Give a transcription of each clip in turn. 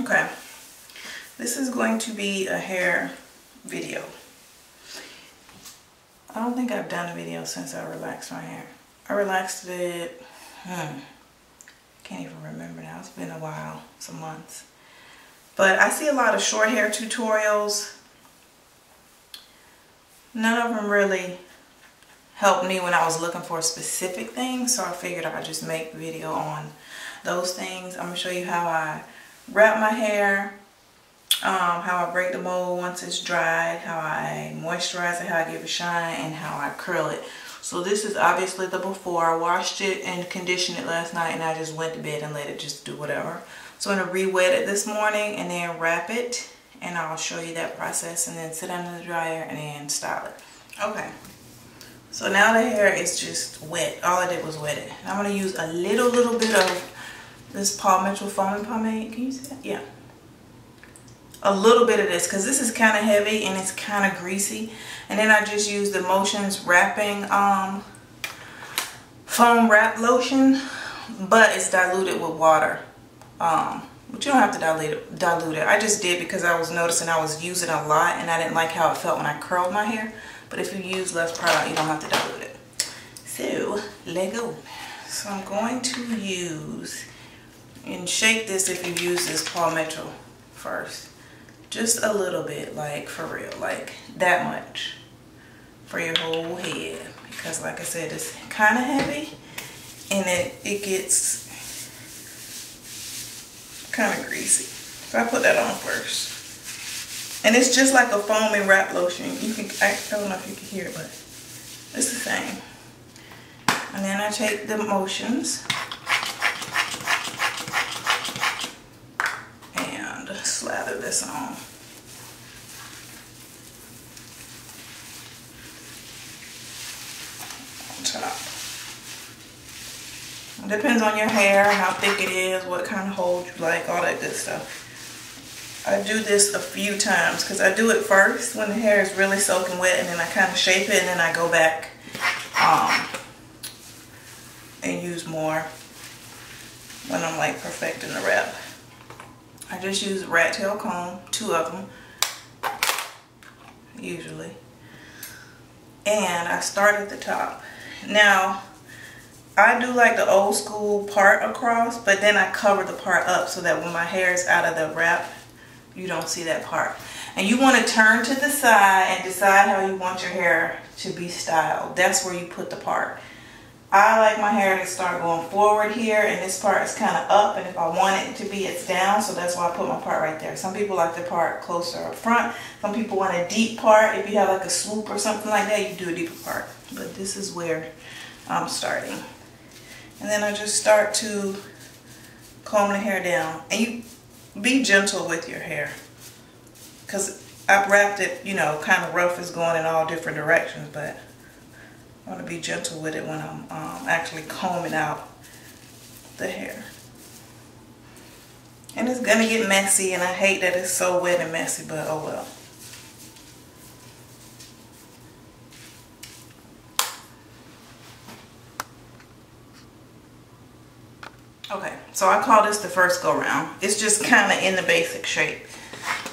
Okay, this is going to be a hair video. I don't think I've done a video since I relaxed my hair. I relaxed it, can't even remember now. It's been a while, some months. But I see a lot of short hair tutorials. None of them really helped me when I was looking for a specific thing, so I figured I'd just make a video on those things. I'm going to show you how I wrap my hair, how I break the mold once it's dried, how I moisturize it, how I give it shine, and how I curl it. So this is obviously the before. I washed it and conditioned it last night, and I just went to bed and let it just do whatever. So I'm going to re-wet it this morning and then wrap it, and I'll show you that process, and then sit under the dryer and then style it. Okay, so now the hair is just wet. All I did was wet it. I'm going to use a little bit of this Paul Mitchell foaming pomade. Can you see that? Yeah. A little bit of this, because this is kind of heavy and it's kind of greasy. And then I just use the Motions wrapping foam wrap lotion, but it's diluted with water. But you don't have to dilute it. I just did because I was noticing I was using a lot and I didn't like how it felt when I curled my hair. But if you use less product, you don't have to dilute it. So, let go. So I'm going to use, and shake this if you use this Paul Mitchell first. Just a little bit, like for real, like that much for your whole head. Because like I said, it's kind of heavy and it gets kind of greasy. So I put that on first. And it's just like a foaming wrap lotion. You can, I don't know if you can hear it, but it's the same. And then I take the Motions and slather this on. Top. It depends on your hair, how thick it is, what kind of hold you like, all that good stuff. I do this a few times because I do it first when the hair is really soaking wet, and then I kind of shape it, and then I go back and use more when I'm like perfecting the wrap. I just use a rat tail comb, 2 of them usually, and I start at the top. Now I do like the old school part across, but then I cover the part up so that when my hair is out of the wrap, you don't see that part. And you want to turn to the side and decide how you want your hair to be styled. That's where you put the part. I like my hair to start going forward here, and this part is kind of up, and if I want it to be, it's down, so that's why I put my part right there. Some people like the part closer up front. Some people want a deep part. If you have like a swoop or something like that, you do a deeper part. But this is where I'm starting. And then I just start to comb the hair down. And you be gentle with your hair, because I've wrapped it, you know, kind of rough. It's going in all different directions, but I want to be gentle with it when I'm actually combing out the hair. And it's gonna get messy, and I hate that it's so wet and messy, but oh well. Okay, so I call this the first go round. It's just kind of in the basic shape,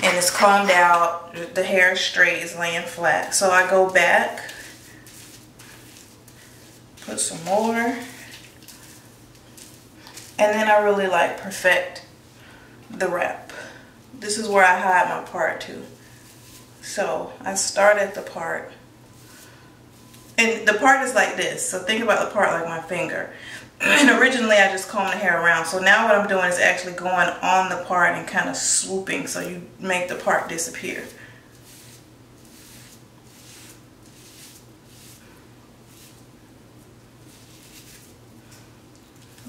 and it's combed out. The hair is straight, it's laying flat. So I go back, put some more, and then I really like perfect the wrap. This is where I hide my part too. So I start at the part, and the part is like this. So think about the part like my finger. And originally I just combed the hair around. So now what I'm doing is actually going on the part and kind of swooping, so you make the part disappear.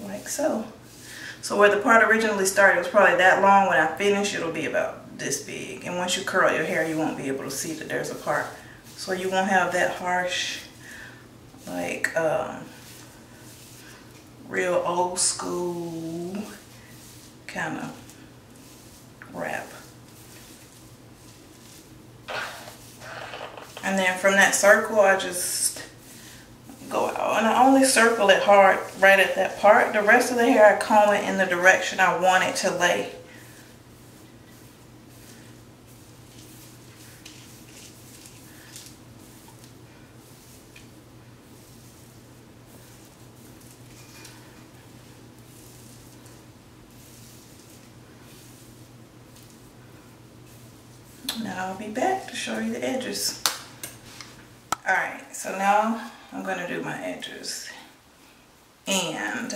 Like so. So where the part originally started was probably that long. When I finish, it'll be about this big. And once you curl your hair, you won't be able to see that there's a part. So you won't have that harsh, like, real old school kind of wrap. And then from that circle, I just go out, and I only circle it hard right at that part. The rest of the hair, I comb it in the direction I want it to lay. I'll be back to show you the edges. Alright, so now I'm going to do my edges. And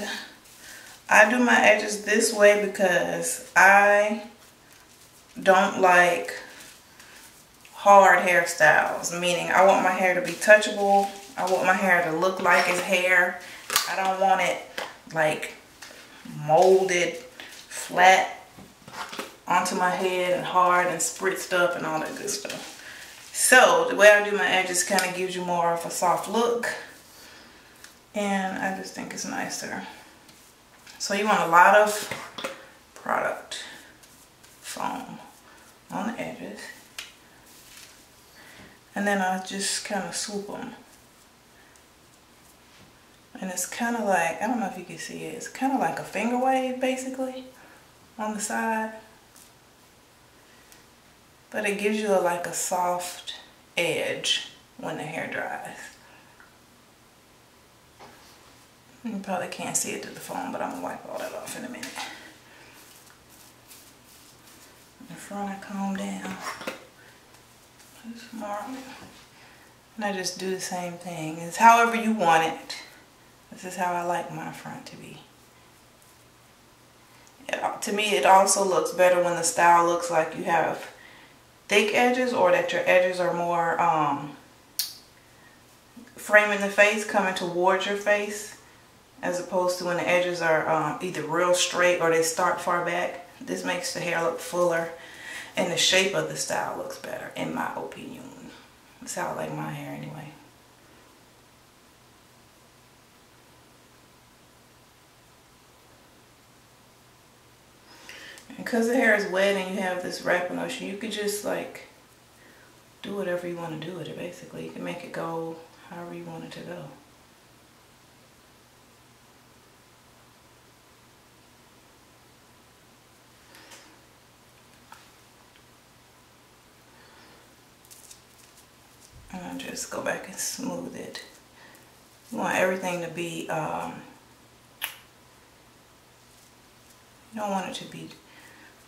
I do my edges this way because I don't like hard hairstyles. Meaning I want my hair to be touchable. I want my hair to look like it's hair. I don't want it like molded flat onto my head and hard and spritzed up and all that good stuff. So the way I do my edges kind of gives you more of a soft look, and I just think it's nicer. So you want a lot of product foam on the edges, and then I just kind of swoop them. And it's kind of like, I don't know if you can see it, it's kind of like a finger wave basically on the side. But it gives you like a soft edge when the hair dries. You probably can't see it through the phone, but I'm going to wipe all that off in a minute. In the front I comb down. Just mark it. And I just do the same thing. It's however you want it. This is how I like my front to be. To me, it also looks better when the style looks like you have thick edges, or that your edges are more framing the face, coming towards your face, as opposed to when the edges are either real straight or they start far back. This makes the hair look fuller, and the shape of the style looks better, in my opinion. That's how I like my hair anyway. Because the hair is wet and you have this wrapping lotion, you could just like do whatever you want to do with it basically. You can make it go however you want it to go. And I'll just go back and smooth it. You want everything to be, you don't want it to be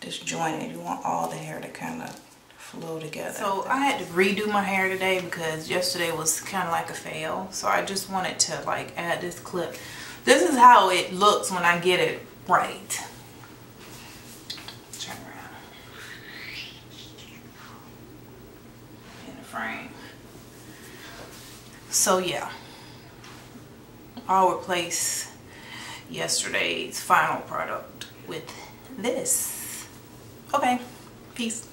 disjointed. You want all the hair to kind of flow together. So I had to redo my hair today because yesterday was kind of like a fail. So I just wanted to like add this clip. This is how it looks when I get it right. Turn around. In the frame. So yeah, I'll replace yesterday's final product with this. Okay, peace.